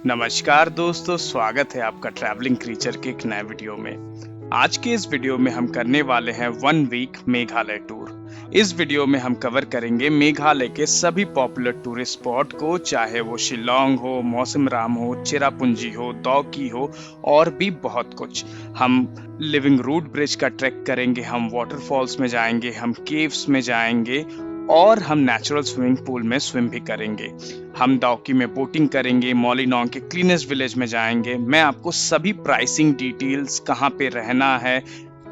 नमस्कार दोस्तों, स्वागत है आपका ट्रैवलिंग क्रीचर के एक नए वीडियो में। आज के इस वीडियो में हम करने वाले हैं 1 वीक मेघालय टूर। इस वीडियो में हम कवर करेंगे मेघालय के सभी पॉपुलर टूरिस्ट स्पॉट को, चाहे वो शिलोंग हो, मौसम राम हो, चेरापूंजी हो, दौकी हो और भी बहुत कुछ। हम लिविंग रूट ब्रिज का ट्रैक करेंगे, हम वाटरफॉल्स में जाएंगे, हम केव्स में जाएंगे और हम नेचुरल स्विमिंग पूल में स्विम भी करेंगे। हम दौकी में बोटिंग करेंगे, मॉलिनॉन्ग के क्लीनेस्ट विलेज में जाएंगे। मैं आपको सभी प्राइसिंग डिटेल्स, कहाँ पे रहना है,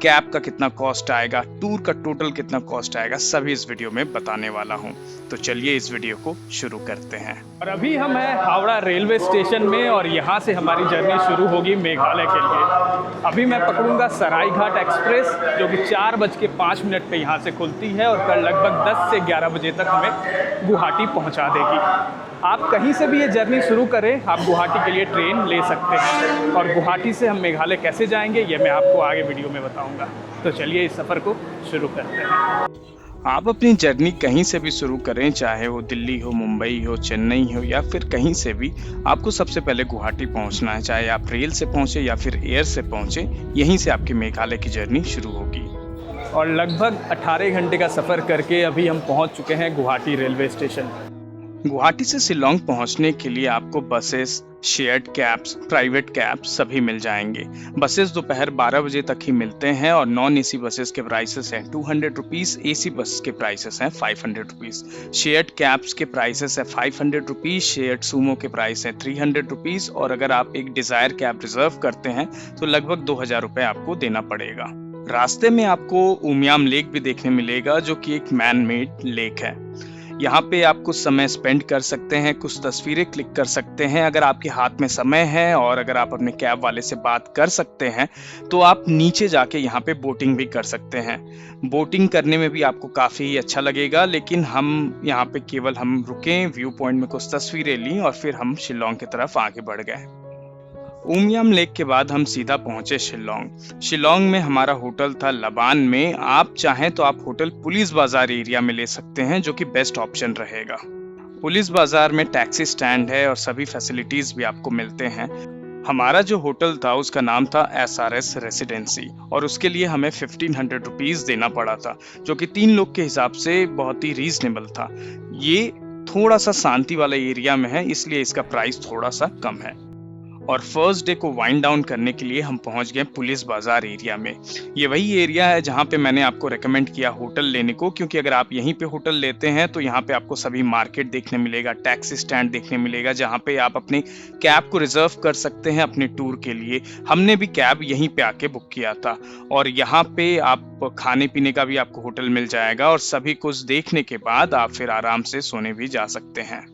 कैब का कितना कॉस्ट आएगा, टूर का टोटल कितना कॉस्ट आएगा, सभी इस वीडियो में बताने वाला हूँ। तो चलिए इस वीडियो को शुरू करते हैं। और अभी हम हैं हावड़ा रेलवे स्टेशन में और यहाँ से हमारी जर्नी शुरू होगी मेघालय के लिए। अभी मैं पकड़ूंगा सरायघाट एक्सप्रेस, जो कि 4:05 पे यहाँ से खुलती है और कल लगभग 10 से 11 बजे तक हमें गुवाहाटी पहुँचा देगी। आप कहीं से भी ये जर्नी शुरू करें, आप गुवाहाटी के लिए ट्रेन ले सकते हैं और गुवाहाटी से हम मेघालय कैसे जाएंगे ये मैं आपको आगे वीडियो में बताऊंगा। तो चलिए इस सफ़र को शुरू करते हैं। आप अपनी जर्नी कहीं से भी शुरू करें, चाहे वो दिल्ली हो, मुंबई हो, चेन्नई हो या फिर कहीं से भी, आपको सबसे पहले गुवाहाटी पहुंचना है। चाहे आप रेल से पहुंचे या फिर एयर से पहुंचे, यहीं से आपकी मेघालय की जर्नी शुरू होगी। और लगभग 18 घंटे का सफ़र करके अभी हम पहुंच चुके हैं गुवाहाटी रेलवे स्टेशन। गुवाहाटी से शिलोंग पहुंचने के लिए आपको buses, shared cabs, private cabs सभी मिल जाएंगे। बसेस दोपहर 12 बजे तक ही मिलते हैं और नॉन एसी बसेस के प्राइसेस हैं 200 रुपीज़, एसी बस के प्राइसेस हैं 500 रुपीज़। शेयर्ड कैब्स के प्राइसेस है 500 रुपीज़, शेयर्ड सूमो के प्राइस है 300 रुपीज़ और अगर आप एक डिज़ायर कैब रिजर्व करते हैं तो लगभग 2000 रुपये आपको देना पड़ेगा। रास्ते में आपको उमियाम लेक भी देखने मिलेगा, जो कि एक मैन मेड लेक है। यहाँ पे आप कुछ समय स्पेंड कर सकते हैं, कुछ तस्वीरें क्लिक कर सकते हैं। अगर आपके हाथ में समय है और अगर आप अपने कैब वाले से बात कर सकते हैं तो आप नीचे जाके यहाँ पे बोटिंग भी कर सकते हैं। बोटिंग करने में भी आपको काफ़ी अच्छा लगेगा, लेकिन हम यहाँ पे केवल हम रुके, व्यू पॉइंट में कुछ तस्वीरें ली और फिर हम शिलोंग की तरफ आगे बढ़ गए। उमियम लेक के बाद हम सीधा पहुंचे शिलोंग। शिलोंग में हमारा होटल था लबान में। आप चाहें तो आप होटल पुलिस बाजार एरिया में ले सकते हैं, जो कि बेस्ट ऑप्शन रहेगा। पुलिस बाजार में टैक्सी स्टैंड है और सभी फैसिलिटीज भी आपको मिलते हैं। हमारा जो होटल था उसका नाम था SRS रेसिडेंसी और उसके लिए हमें 1500 रुपीज़ देना पड़ा था, जो कि 3 लोग के हिसाब से बहुत ही रीजनेबल था। ये थोड़ा सा शांति वाला एरिया में है, इसलिए इसका प्राइस थोड़ा सा कम है। और फर्स्ट डे को वाइंड डाउन करने के लिए हम पहुंच गए पुलिस बाजार एरिया में। ये वही एरिया है जहां पे मैंने आपको रेकमेंड किया होटल लेने को, क्योंकि अगर आप यहीं पे होटल लेते हैं तो यहाँ पे आपको सभी मार्केट देखने मिलेगा, टैक्सी स्टैंड देखने मिलेगा, जहाँ पे आप अपने कैब को रिजर्व कर सकते हैं अपने टूर के लिए। हमने भी कैब यहीं पे आके बुक किया था और यहाँ पे आप खाने पीने का भी आपको होटल मिल जाएगा और सभी कुछ देखने के बाद आप फिर आराम से सोने भी जा सकते हैं।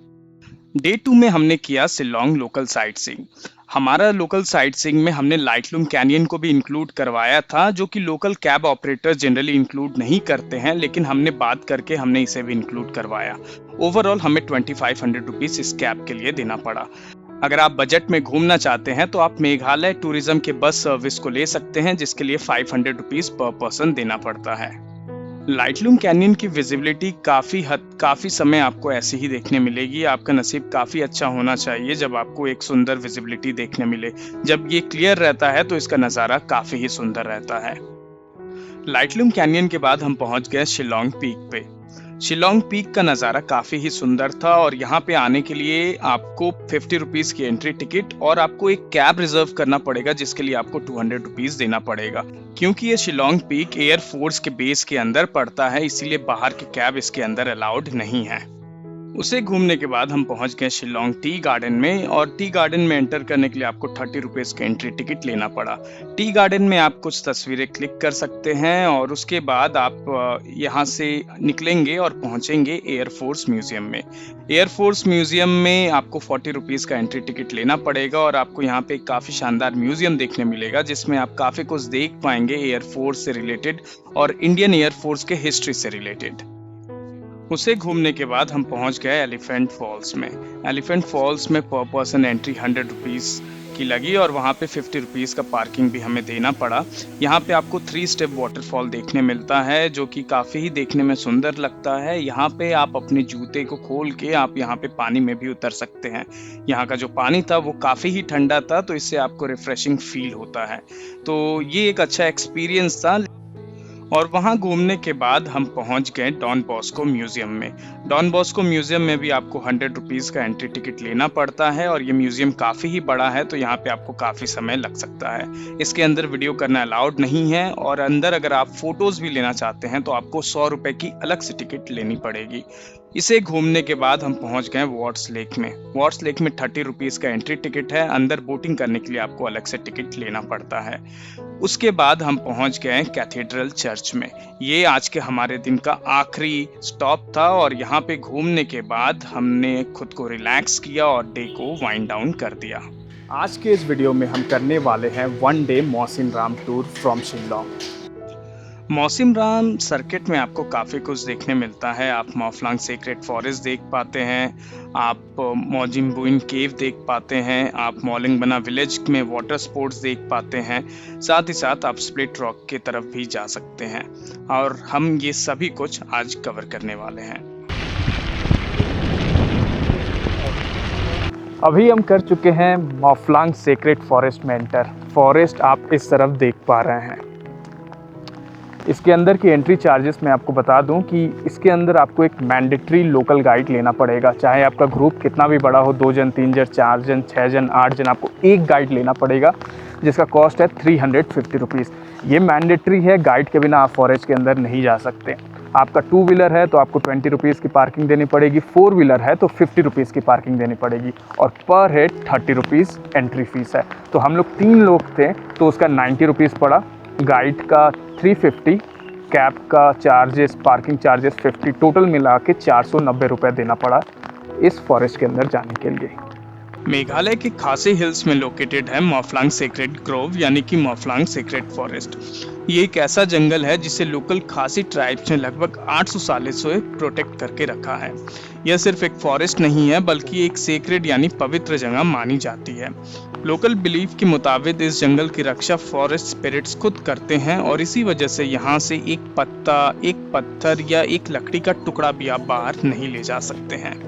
डे 2 में हमने किया शिलोंग लोकल साइट सीइंग। हमारा लोकल साइट सीइंग में हमने लाइटलूम कैनियन को भी इंक्लूड करवाया था, जो कि local cab operator generally include नहीं करते हैं, लेकिन हमने बात करके हमने इसे भी इंक्लूड करवाया। ओवरऑल हमें 2500 रुपीज़ इस कैब के लिए देना पड़ा। अगर आप बजट में घूमना चाहते हैं तो आप मेघालय टूरिज्म के बस सर्विस को ले सकते हैं, जिसके लिए 500 रुपीज़ पर पर्सन देना पड़ता है। लाइटलूम कैनियन की विजिबिलिटी काफ़ी समय आपको ऐसे ही देखने मिलेगी। आपका नसीब काफ़ी अच्छा होना चाहिए जब आपको एक सुंदर विजिबिलिटी देखने मिले। जब ये क्लियर रहता है तो इसका नज़ारा काफ़ी ही सुंदर रहता है। लाइटलूम कैनियन के बाद हम पहुंच गए शिलोंग पीक पे। शिलोंग पीक का नज़ारा काफ़ी ही सुंदर था और यहाँ पे आने के लिए आपको 50 रुपीज़ की एंट्री टिकट और आपको एक कैब रिजर्व करना पड़ेगा, जिसके लिए आपको 200 रुपीज़ देना पड़ेगा। क्योंकि ये शिलोंग पीक एयरफोर्स के बेस के अंदर पड़ता है, इसीलिए बाहर के कैब इसके अंदर अलाउड नहीं है। उसे घूमने के बाद हम पहुंच गए शिलोंग टी गार्डन में और टी गार्डन में एंटर करने के लिए आपको 30 रुपीज़ का एंट्री टिकट लेना पड़ा। टी गार्डन में आप कुछ तस्वीरें क्लिक कर सकते हैं और उसके बाद आप यहाँ से निकलेंगे और पहुँचेंगे एयरफोर्स म्यूजियम में। एयरफोर्स म्यूजियम में आपको 40 रुपीज़ का एंट्री टिकट लेना पड़ेगा और आपको यहाँ पे काफ़ी शानदार म्यूजियम देखने मिलेगा, जिसमें आप काफ़ी कुछ देख पाएंगे एयरफोर्स से रिलेटेड और इंडियन एयरफोर्स के हिस्ट्री से रिलेटेड। उसे घूमने के बाद हम पहुंच गए एलिफेंट फॉल्स में। एलिफेंट फॉल्स में पर पर्सन एंट्री 100 रुपीज़ की लगी और वहाँ पे 50 रुपीज़ का पार्किंग भी हमें देना पड़ा। यहाँ पे आपको 3 स्टेप वाटरफॉल देखने मिलता है जो कि काफ़ी ही देखने में सुंदर लगता है। यहाँ पे आप अपने जूते को खोल के आप यहाँ पे पानी में भी उतर सकते हैं। यहाँ का जो पानी था वो काफ़ी ही ठंडा था, तो इससे आपको रिफ्रेशिंग फील होता है। तो ये एक अच्छा एक्सपीरियंस था। और वहाँ घूमने के बाद हम पहुँच गए डॉन बॉस्को म्यूज़ियम में। डॉन बॉस्को म्यूज़ियम में भी आपको 100 रुपीज़ का एंट्री टिकट लेना पड़ता है और ये म्यूज़ियम काफ़ी ही बड़ा है, तो यहाँ पे आपको काफ़ी समय लग सकता है। इसके अंदर वीडियो करना अलाउड नहीं है और अंदर अगर आप फ़ोटोज़ भी लेना चाहते हैं तो आपको 100 रुपये की अलग से टिकट लेनी पड़ेगी। इसे घूमने के बाद हम पहुंच गए वॉट्स लेक में। वॉट्स लेक में 30 रुपीज़ का एंट्री टिकट है। अंदर बोटिंग करने के लिए आपको अलग से टिकट लेना पड़ता है। उसके बाद हम पहुंच गए कैथेड्रल चर्च में। ये आज के हमारे दिन का आखिरी स्टॉप था और यहाँ पे घूमने के बाद हमने खुद को रिलैक्स किया और डे को वाइंड डाउन कर दिया। आज के इस वीडियो में हम करने वाले हैं 1 day Mawsynram tour from Shillong. Mawsynram circuit में आपको काफ़ी कुछ देखने मिलता है। आप मॉफलांग सेक्रेट फॉरेस्ट देख पाते हैं, आप मोजिम बुइन केव देख पाते हैं, आप मॉलिंग बना विलेज में वाटर स्पोर्ट्स देख पाते हैं, साथ ही साथ आप स्प्लिट रॉक की तरफ भी जा सकते हैं और हम ये सभी कुछ आज कवर करने वाले हैं। अभी हम कर चुके हैं मॉफलांग सेक्रेट फॉरेस्ट में एंटर। फॉरेस्ट आप इस तरफ देख पा रहे हैं। इसके अंदर की एंट्री चार्जेस मैं आपको बता दूं कि इसके अंदर आपको एक मैंडेटरी लोकल गाइड लेना पड़ेगा। चाहे आपका ग्रुप कितना भी बड़ा हो, 2 जन, 3 जन, 4 जन, 6 जन, 8 जन, आपको एक गाइड लेना पड़ेगा जिसका कॉस्ट है 350 रुपीज़। ये मैंडेटरी है, गाइड के बिना आप फॉरेस्ट के अंदर नहीं जा सकते। आपका 2 व्हीलर है तो आपको 20 रुपीज़ की पार्किंग देनी पड़ेगी, 4 व्हीलर है तो 50 रुपीज़ की पार्किंग देनी पड़ेगी और पर हेड 30 रुपीज़ एंट्री फीस है। तो हम लोग 3 लोग थे तो उसका 90 रुपीज़ पड़ा, गाइड का 350, कैब का चार्जेस, पार्किंग चार्जेस 50, टोटल मिला के 490 रुपये देना पड़ा इस फॉरेस्ट के अंदर जाने के लिए। मेघालय के खासी हिल्स में लोकेटेड है मॉफलांग सेक्रेट ग्रोव यानी कि मॉफलांग सेक्रेट फॉरेस्ट। ये एक ऐसा जंगल है जिसे लोकल खासी ट्राइब्स ने लगभग 800 सालों से प्रोटेक्ट करके रखा है। यह सिर्फ एक फॉरेस्ट नहीं है बल्कि एक सेक्रेट यानी पवित्र जगह मानी जाती है। लोकल बिलीफ के मुताबिक इस जंगल की रक्षा फॉरेस्ट स्पिरिट्स खुद करते हैं और इसी वजह से यहाँ से एक पत्ता, एक पत्थर या एक लकड़ी का टुकड़ा भी आप बाहर नहीं ले जा सकते हैं।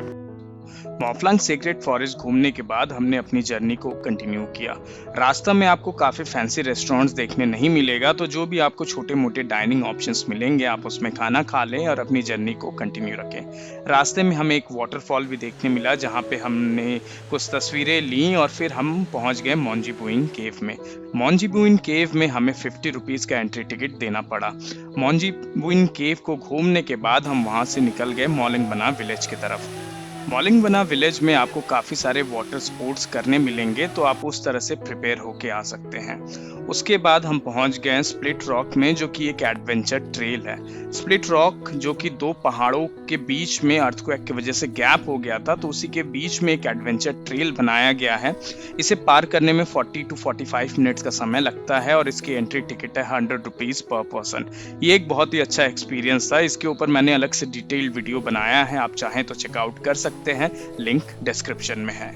मॉफलांग सेक्रेट फॉरेस्ट घूमने के बाद हमने अपनी जर्नी को कंटिन्यू किया। रास्ता में आपको काफ़ी फैंसी रेस्टोरेंट्स देखने नहीं मिलेगा, तो जो भी आपको छोटे मोटे डाइनिंग ऑप्शंस मिलेंगे आप उसमें खाना खा लें और अपनी जर्नी को कंटिन्यू रखें। रास्ते में हमें एक वाटरफॉल भी देखने मिला जहाँ पे हमने कुछ तस्वीरें लीं और फिर हम पहुँच गए मोंजी बुइन केव में। मोंजी बुइन केव में हमें 50 रुपीज़ का एंट्री टिकट देना पड़ा। मोंजी बुइन केव को घूमने के बाद हम वहाँ से निकल गए मॉलिंग बना विलेज की तरफ। मॉलिंग बना विलेज में आपको काफ़ी सारे वाटर स्पोर्ट्स करने मिलेंगे, तो आप उस तरह से प्रिपेयर होके आ सकते हैं। उसके बाद हम पहुंच गए स्प्लिट रॉक में, जो कि एक एडवेंचर ट्रेल है। स्प्लिट रॉक जो कि 2 पहाड़ों के बीच में अर्थक्वेक की वजह से गैप हो गया था, तो उसी के बीच में एक एडवेंचर ट्रेल बनाया गया है। इसे पार करने में 40 to 45 मिनट्स का समय लगता है और इसकी एंट्री टिकट है 100 रुपीज़ पर पर्सन। ये एक बहुत ही अच्छा एक्सपीरियंस था। इसके ऊपर मैंने अलग से डिटेल्ड वीडियो बनाया है, आप चाहें तो चेकआउट कर सकते हैं, लिंक डिस्क्रिप्शन में है।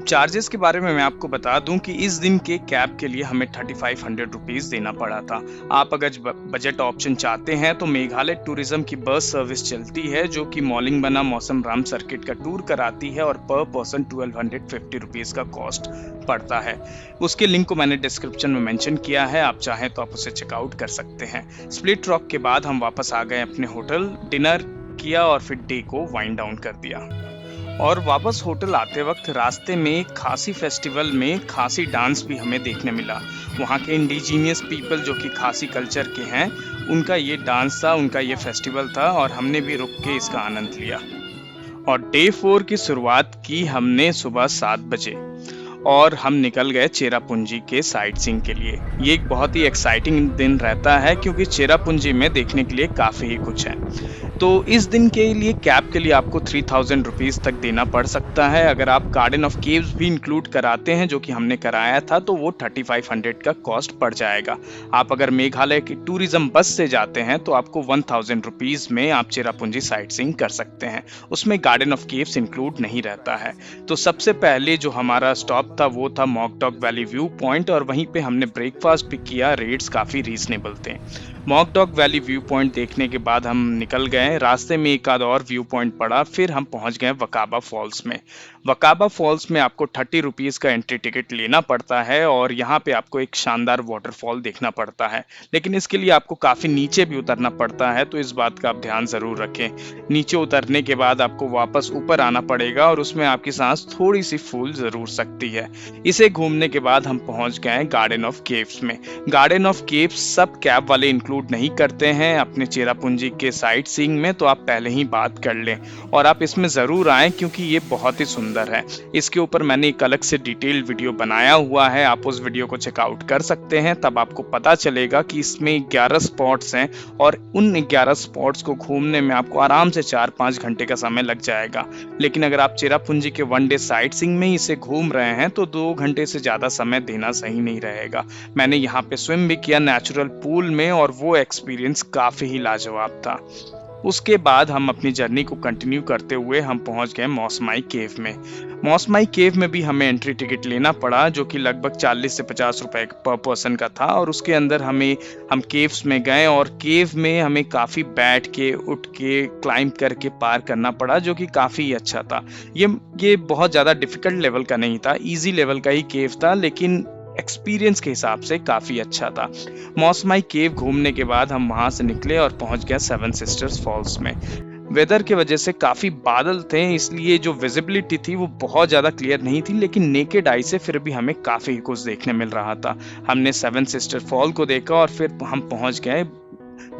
चार्जेस के बारे में मैं आपको बता दूं कि इस दिन के कैब के लिए हमें 3500 रुपीज़ देना पड़ा था। आप अगर बजट ऑप्शन चाहते हैं तो मेघालय टूरिज्म की बस सर्विस चलती है जो कि मॉलिंग बना मौसम राम सर्किट का टूर कराती है और पर पर्सन 1250 रुपीज़ का कॉस्ट पड़ता है। उसके लिंक को मैंने डिस्क्रिप्शन में मेंशन किया है, आप चाहें तो आप उसे चेकआउट कर सकते हैं। स्प्लिट रॉक के बाद हम वापस आ गए अपने होटल, डिनर किया और फिर डे को वाइंड डाउन कर दिया। और वापस होटल आते वक्त रास्ते में खासी फेस्टिवल में खासी डांस भी हमें देखने मिला। वहाँ के इंडिजीनियस पीपल जो कि खासी कल्चर के हैं, उनका ये डांस था, उनका ये फेस्टिवल था और हमने भी रुक के इसका आनंद लिया। और डे 4 की शुरुआत की हमने सुबह 7 बजे और हम निकल गए चेरापूंजी के साइट सीइंग के लिए। ये एक बहुत ही एक्साइटिंग दिन रहता है क्योंकि चेरापूंजी में देखने के लिए काफ़ी ही कुछ है। तो इस दिन के लिए कैब के लिए आपको 3000 रुपीज़ तक देना पड़ सकता है। अगर आप गार्डन ऑफ केव्स भी इंक्लूड कराते हैं, जो कि हमने कराया था, तो वो 3500 का कॉस्ट पड़ जाएगा। आप अगर मेघालय की टूरिज्म बस से जाते हैं तो आपको 1000 रुपीज़ में आप चेरापूंजी साइट सीइंग कर सकते हैं। उसमें गार्डन ऑफ केव्स इंक्लूड नहीं रहता है। तो सबसे पहले जो हमारा स्टॉप था वो था मॉकडॉक वैली व्यू पॉइंट, और वहीं पे हमने ब्रेकफास्ट भी किया। रेट्स काफ़ी रीजनेबल थे। मॉकडॉक वैली व्यू पॉइंट देखने के बाद हम निकल गए। रास्ते में एक आध और व्यू पॉइंट पड़ा, फिर हम पहुंच गए वकाबा फॉल्स में। वकाबा फॉल्स में आपको 30 रुपीज़ का एंट्री टिकट लेना पड़ता है, और यहाँ पे आपको एक शानदार वाटरफॉल देखना पड़ता है। लेकिन इसके लिए आपको काफ़ी नीचे भी उतरना पड़ता है, तो इस बात का आप ध्यान ज़रूर रखें। नीचे उतरने के बाद आपको वापस ऊपर आना पड़ेगा, और उसमें आपकी सांस थोड़ी सी फूल ज़रूर सकती है। इसे घूमने के बाद हम पहुँच गए गार्डन ऑफ केव्स में। गार्डन ऑफ केव्स सब कैब वाले इंक्लूड नहीं करते हैं अपने चेरापूंजी के साइट सीइंग में, तो आप पहले ही बात कर लें और आप इसमें ज़रूर आएँ, क्योंकि ये बहुत ही सुंदर है। इसके ऊपर मैंने एक अलग से डिटेल्ड वीडियो बनाया हुआ है, आप उस वीडियो को चेकआउट कर सकते हैं। तब आपको पता चलेगा कि इसमें 11 स्पॉट्स हैं, और उन 11 स्पॉट्स को घूमने में आपको आराम से 4-5 घंटे का समय लग जाएगा। लेकिन अगर आप चेरापूंजी के 1 डे साइट सीइंग में ही इसे घूम रहे हैं तो 2 घंटे से ज़्यादा समय देना सही नहीं रहेगा। मैंने यहाँ पे स्विम भी किया नेचुरल पूल में, और वो एक्सपीरियंस काफ़ी ही लाजवाब था। उसके बाद हम अपनी जर्नी को कंटिन्यू करते हुए हम पहुंच गए मौसमाई केव में। मौसमाई केव में भी हमें एंट्री टिकट लेना पड़ा, जो कि लगभग 40 से 50 रुपए पर पर्सन का था। और उसके अंदर हम केव्स में गए, और केव में हमें काफ़ी बैठ के, उठ के, क्लाइंब करके पार करना पड़ा, जो कि काफ़ी अच्छा था। ये बहुत ज़्यादा डिफिकल्ट लेवल का नहीं था, ईजी लेवल का ही केव था, लेकिन एक्सपीरियंस के हिसाब से काफ़ी अच्छा था। मौसमाई केव घूमने के बाद हम वहाँ से निकले और पहुँच गए 7 सिस्टर्स फॉल्स में। वेदर के वजह से काफ़ी बादल थे, इसलिए जो विजिबिलिटी थी वो बहुत ज़्यादा क्लियर नहीं थी, लेकिन नेकेड आई से फिर भी हमें काफ़ी कुछ देखने मिल रहा था। हमने 7 सिस्टर फॉल को देखा, और फिर हम पहुँच गए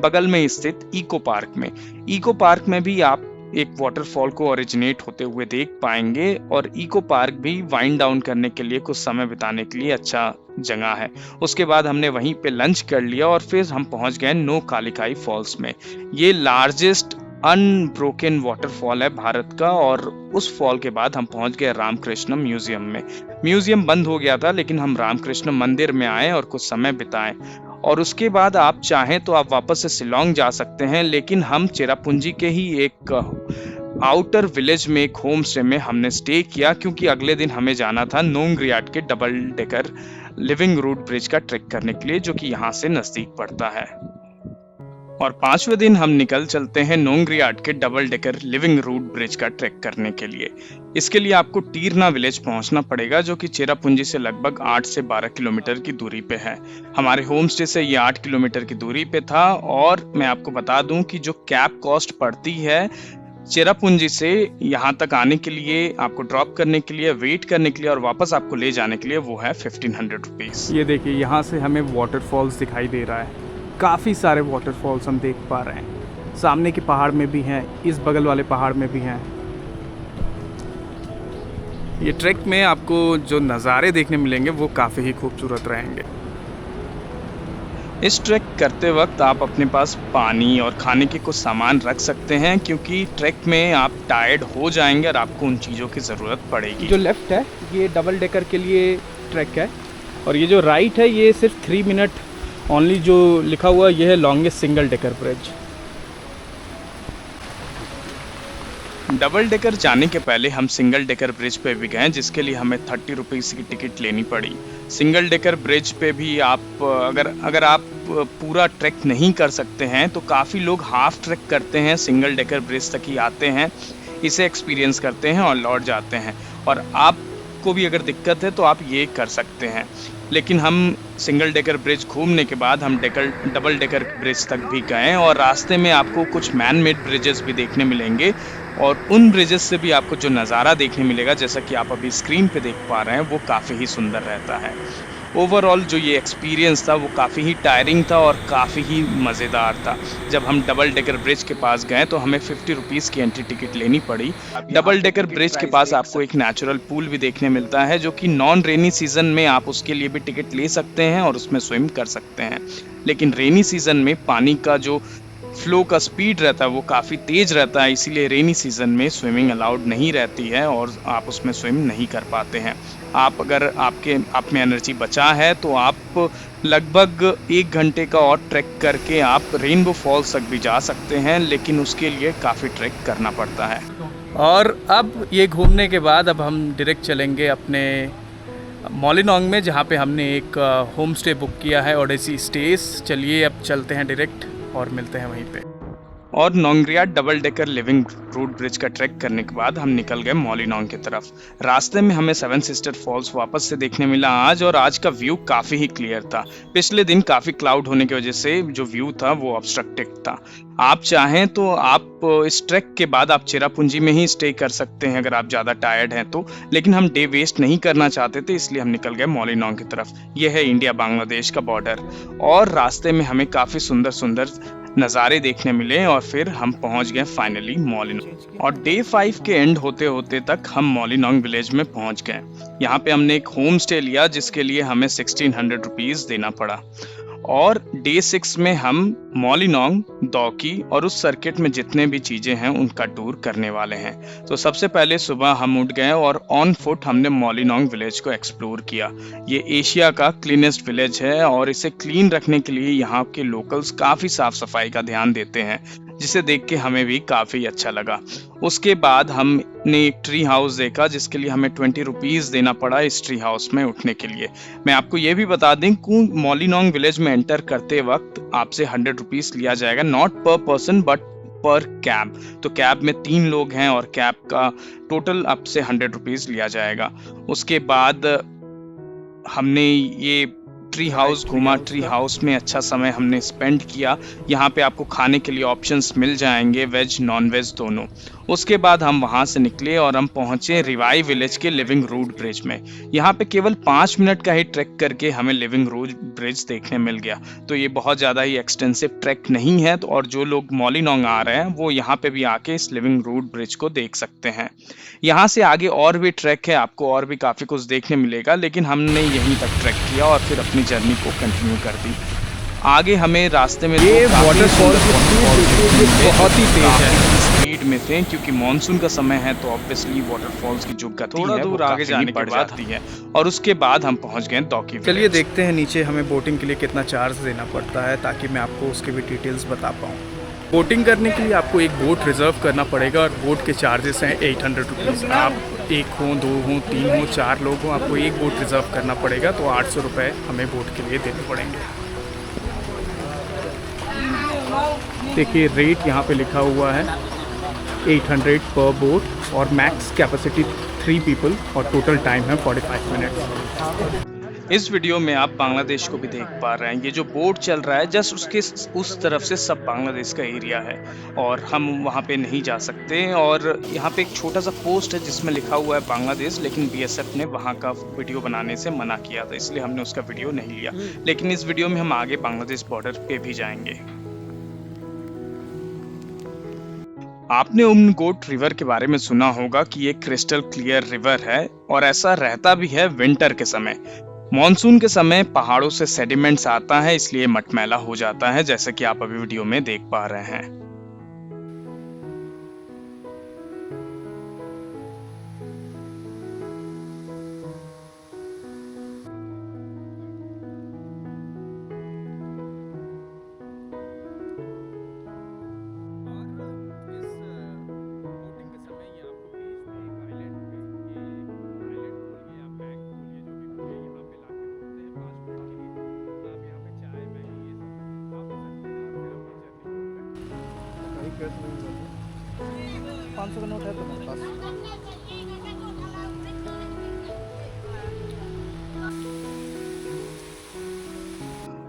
बगल में स्थित इको पार्क में। इको पार्क में भी आप एक वाटरफॉल को ओरिजिनेट होते हुए देख पाएंगे, और इको पार्क भी वाइंड डाउन करने के लिए, कुछ समय बिताने के लिए अच्छा जगह है। उसके बाद हमने वहीं पे लंच कर लिया, और फिर हम पहुंच गए नो कालिकाई फॉल्स में। ये लार्जेस्ट अनब्रोकन वाटरफॉल है भारत का, और उस फॉल के बाद हम पहुंच गए रामकृष्ण म्यूजियम में। म्यूजियम बंद हो गया था, लेकिन हम रामकृष्ण मंदिर में आए और कुछ समय बिताए। और उसके बाद आप चाहें तो आप वापस से शिलोंग जा सकते हैं, लेकिन हम चेरापूंजी के ही एक आउटर विलेज में एक होम स्टे में हमने स्टे किया, क्योंकि अगले दिन हमें जाना था नोंगरियाट के double decker living root bridge का ट्रेक करने के लिए, जो कि यहाँ से नज़दीक पड़ता है। और 5वें दिन हम निकल चलते हैं नोंगरियाट के double decker living root bridge का ट्रैक करने के लिए। इसके लिए आपको टीरना विलेज पहुंचना पड़ेगा, जो कि चेरापूंजी से लगभग 8 से 12 किलोमीटर की दूरी पे है। हमारे होम स्टे से ये 8 किलोमीटर की दूरी पे था। और मैं आपको बता दूं कि जो कैब कॉस्ट पड़ती है चेरापूंजी से यहाँ तक आने के लिए, आपको ड्रॉप करने के लिए, वेट करने के लिए और वापस आपको ले जाने के लिए, वो है 1500 रुपीज़। ये देखिए, यहाँ से हमें वाटरफॉल्स दिखाई दे रहा है। काफ़ी सारे वाटरफॉल्स हम देख पा रहे हैं। सामने के पहाड़ में भी हैं, इस बगल वाले पहाड़ में भी हैं। ये ट्रैक में आपको जो नज़ारे देखने मिलेंगे वो काफ़ी ही खूबसूरत रहेंगे। इस ट्रैक करते वक्त आप अपने पास पानी और खाने के कुछ सामान रख सकते हैं, क्योंकि ट्रैक में आप टायर्ड हो जाएंगे और आपको उन चीज़ों की ज़रूरत पड़ेगी। जो लेफ़्ट है ये डबल डेकर के लिए ट्रैक है, और ये जो राइट है ये सिर्फ 3 मिनट ओनली जो लिखा हुआ ये है longest single decker bridge. Double decker जाने के पहले हम सिंगल डेकर ब्रिज पे भी गए, जिसके लिए हमें 30 रुपीज़ की टिकट लेनी पड़ी। सिंगल डेकर ब्रिज पे भी आप अगर आप पूरा ट्रैक नहीं कर सकते हैं तो काफ़ी लोग हाफ ट्रैक करते हैं, सिंगल डेकर ब्रिज तक ही आते हैं, इसे एक्सपीरियंस करते हैं और लौट जाते हैं। और आपको भी अगर दिक्कत है तो आप ये कर सकते हैं। लेकिन हम सिंगल डेकर ब्रिज घूमने के बाद हम डबल डेकर ब्रिज तक भी गए, और रास्ते में आपको कुछ मैन मेड ब्रिजेस भी देखने मिलेंगे, और उन ब्रिजेस से भी आपको जो नज़ारा देखने मिलेगा, जैसा कि आप अभी स्क्रीन पे देख पा रहे हैं, वो काफ़ी ही सुंदर रहता है। ओवरऑल जो ये एक्सपीरियंस था वो काफ़ी ही टायरिंग था और काफ़ी ही मज़ेदार था। जब हम डबल डेकर ब्रिज के पास गए तो हमें 50 रुपीज़ की एंट्री टिकट लेनी पड़ी। डबल डेकर ब्रिज के पास आपको एक नेचुरल पूल भी देखने मिलता है, जो कि नॉन रेनी सीजन में आप उसके लिए भी टिकट ले सकते हैं और उसमें स्विम कर सकते हैं। लेकिन रेनी सीजन में पानी का जो फ्लो का स्पीड रहता है वो काफ़ी तेज़ रहता है, इसीलिए रेनी सीज़न में स्विमिंग अलाउड नहीं रहती है और आप उसमें स्विम नहीं कर पाते हैं। अगर आप में एनर्जी बचा है तो आप लगभग 1 घंटे का और ट्रैक करके आप रेनबो फॉल्स तक भी जा सकते हैं, लेकिन उसके लिए काफ़ी ट्रैक करना पड़ता है। और अब ये घूमने के बाद अब हम डायरेक्ट चलेंगे अपने मॉलिनॉन्ग में, जहाँ पे हमने एक होम स्टे बुक किया है, ओडेसी स्टेज। चलिए अब चलते हैं डायरेक्ट और मिलते हैं वहीं पे। और Nongriat double decker living root bridge का ट्रैक करने के बाद हम निकल गए मॉलिनॉन्ग की तरफ। रास्ते में हमें सेवन सिस्टर फॉल्स वापस से देखने मिला आज, और आज का व्यू काफ़ी ही क्लियर था। पिछले दिन काफ़ी क्लाउड होने की वजह से जो व्यू था वो ऑब्स्ट्रक्टेड था। आप चाहें तो आप इस ट्रैक के बाद आप चेरापूंजी में ही स्टे कर सकते हैं अगर आप ज़्यादा टायर्ड हैं तो, लेकिन हम डे वेस्ट नहीं करना चाहते थे, इसलिए हम निकल गए मॉलिनॉन्ग की तरफ। यह है इंडिया बांग्लादेश का बॉर्डर, और रास्ते में हमें काफ़ी सुंदर सुंदर नज़ारे देखने मिले और फिर हम पहुंच गए फाइनली मॉलिनॉन्ग। और डे 5 के एंड होते होते तक हम मॉलिनॉन्ग विलेज में पहुंच गए। यहाँ पे हमने एक होम स्टे लिया जिसके लिए हमें 1600 रुपीज़ देना पड़ा। और डे 6 में हम मॉलिनॉन्ग, दौकी और उस सर्किट में जितने भी चीज़ें हैं उनका टूर करने वाले हैं। तो सबसे पहले सुबह हम उठ गए और ऑन फुट हमने मॉलिनॉन्ग विलेज को एक्सप्लोर किया। ये एशिया का क्लीनेस्ट विलेज है और इसे क्लीन रखने के लिए यहाँ के लोकल्स काफ़ी साफ सफाई का ध्यान देते हैं, जिसे देख के हमें भी काफ़ी अच्छा लगा। उसके बाद हमने एक ट्री हाउस देखा जिसके लिए हमें 20 रुपीज़ देना पड़ा इस ट्री हाउस में उठने के लिए। मैं आपको ये भी बता दें कि मॉलिनॉन्ग विलेज में एंटर करते वक्त आपसे 100 रुपीज़ लिया जाएगा, नॉट पर पर्सन बट पर कैब। तो कैब में 3 लोग हैं और कैब का टोटल आपसे 100 रुपीज़ लिया जाएगा। उसके बाद हमने ये ट्री हाउस घूमा। ट्री हाउस में अच्छा समय हमने स्पेंड किया। यहाँ पे आपको खाने के लिए ऑप्शंस मिल जाएंगे, वेज नॉन वेज दोनों। उसके बाद हम वहाँ से निकले और हम पहुँचे रिवाई विलेज के लिविंग रूट ब्रिज में। यहाँ पे केवल 5 मिनट का ही ट्रैक करके हमें लिविंग रूट ब्रिज देखने मिल गया। तो ये बहुत ज़्यादा ही एक्सटेंसिव ट्रैक नहीं है, तो और जो लोग मॉलिनॉन्ग आ रहे हैं वो यहाँ पे भी आके इस लिविंग रूट ब्रिज को देख सकते हैं। यहाँ से आगे और भी ट्रैक है, आपको और भी काफ़ी कुछ देखने मिलेगा, लेकिन हमने यहीं तक ट्रैक किया और फिर अपनी जर्नी को कंटिन्यू कर दी। आगे हमें रास्ते में ये वाटरफॉल बहुत ही तेज है, स्पीड में थे क्योंकि मानसून का समय है, तो ऑब्वियसली वाटरफॉल्स की जो गति है दूर आगे जाने के बाद आती है। और उसके बाद हम पहुंच गए दौकी। चलिए देखते हैं नीचे हमें बोटिंग के लिए कितना चार्ज देना पड़ता है, ताकि मैं आपको उसके भी डिटेल्स बता पाऊँ। बोटिंग करने के लिए आपको एक बोट रिजर्व करना पड़ेगा और बोट के चार्जेस हैं 800 रुपीज़। आप 1 हो, 2 हो, 3 हो, 4 लोग हो, आपको एक बोट रिजर्व करना पड़ेगा, तो 800 रुपये हमें बोट के लिए देने पड़ेंगे। देखिए रेट यहाँ पे लिखा हुआ है 800 पर बोट, और मैक्स कैपेसिटी 3 पीपल, और टोटल टाइम है 45 मिनट्स। इस वीडियो में आप बांग्लादेश को भी देख पा रहे हैं। ये जो बोट चल रहा है जस्ट उसके उस तरफ से सब बांग्लादेश का एरिया है और हम वहाँ पे नहीं जा सकते। और यहाँ पे एक छोटा सा पोस्ट है जिसमें लिखा हुआ है बांग्लादेश, लेकिन बीएसएफ ने वहाँ का वीडियो बनाने से मना किया था, इसलिए हमने उसका वीडियो नहीं लिया। लेकिन इस वीडियो में हम आगे बांग्लादेश बॉर्डर पे भी जाएंगे। आपने उमनगोट रिवर के बारे में सुना होगा कि ये क्रिस्टल क्लियर रिवर है, और ऐसा रहता भी है विंटर के समय। मॉनसून के समय पहाड़ों से सेडिमेंट्स आता है, इसलिए मटमैला हो जाता है, जैसे कि आप अभी वीडियो में देख पा रहे हैं। $500 का नोट है तुम्हारे पास?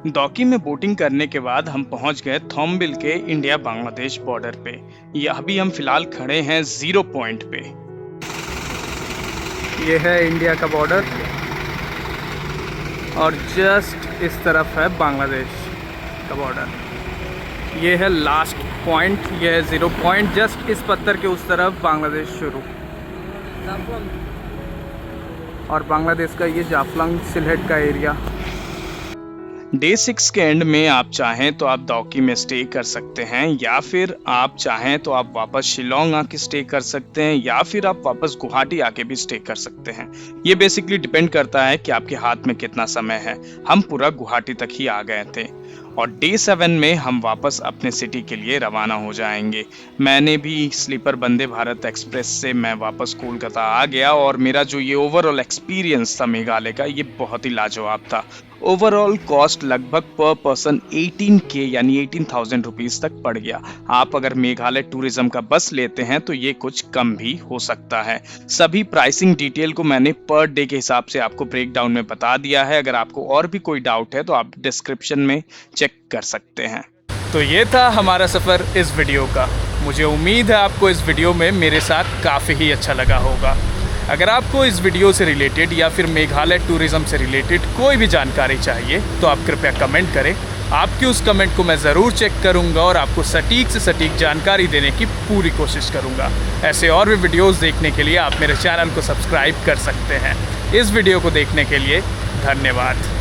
दौकी में बोटिंग करने के बाद हम पहुंच गए थोम्बिल के इंडिया बांग्लादेश बॉर्डर पे। ये अभी हम फिलहाल खड़े हैं 0 पॉइंट पे। ये है इंडिया का बॉर्डर और जस्ट इस तरफ है बांग्लादेश का बॉर्डर। ये है लास्ट पॉइंट, ये है 0 पॉइंट, जस्ट इस पत्थर के उस तरफ बांग्लादेश शुरू। और बांग्लादेश का ये जाफलंग सिलहेट का एरिया। डे 6 के एंड में आप चाहें तो आप दौकी में स्टे कर सकते हैं, या फिर आप चाहें तो आप वापस शिलोंग आके स्टे कर सकते हैं, या फिर आप वापस गुवाहाटी आके भी स्टे कर सकते हैं। ये बेसिकली डिपेंड करता है कि आपके हाथ में कितना समय है। हम पूरा गुवाहाटी तक ही आ गए थे और डे 7 में हम वापस अपने सिटी के लिए रवाना हो जाएंगे। मैंने भी स्लीपर वंदे भारत एक्सप्रेस से मैं वापस कोलकाता आ गया और मेरा जो ये ओवरऑल एक्सपीरियंस था मेघालय का, ये बहुत ही लाजवाब था। ओवरऑल कॉस्ट लगभग पर पर्सन 18K यानी 18,000 रुपीज़ तक पड़ गया। आप अगर मेघालय टूरिज्म का बस लेते हैं तो ये कुछ कम भी हो सकता है। सभी प्राइसिंग डिटेल को मैंने पर डे के हिसाब से आपको ब्रेक डाउन में बता दिया है। अगर आपको और भी कोई डाउट है तो आप डिस्क्रिप्शन में चेक कर सकते हैं। तो ये था हमारा सफ़र इस वीडियो का। मुझे उम्मीद है आपको इस वीडियो में मेरे साथ काफ़ी ही अच्छा लगा होगा। अगर आपको इस वीडियो से रिलेटेड या फिर मेघालय टूरिज़्म से रिलेटेड कोई भी जानकारी चाहिए तो आप कृपया कमेंट करें। आपकी उस कमेंट को मैं ज़रूर चेक करूंगा और आपको सटीक से सटीक जानकारी देने की पूरी कोशिश करूंगा। ऐसे और भी वीडियोस देखने के लिए आप मेरे चैनल को सब्सक्राइब कर सकते हैं। इस वीडियो को देखने के लिए धन्यवाद।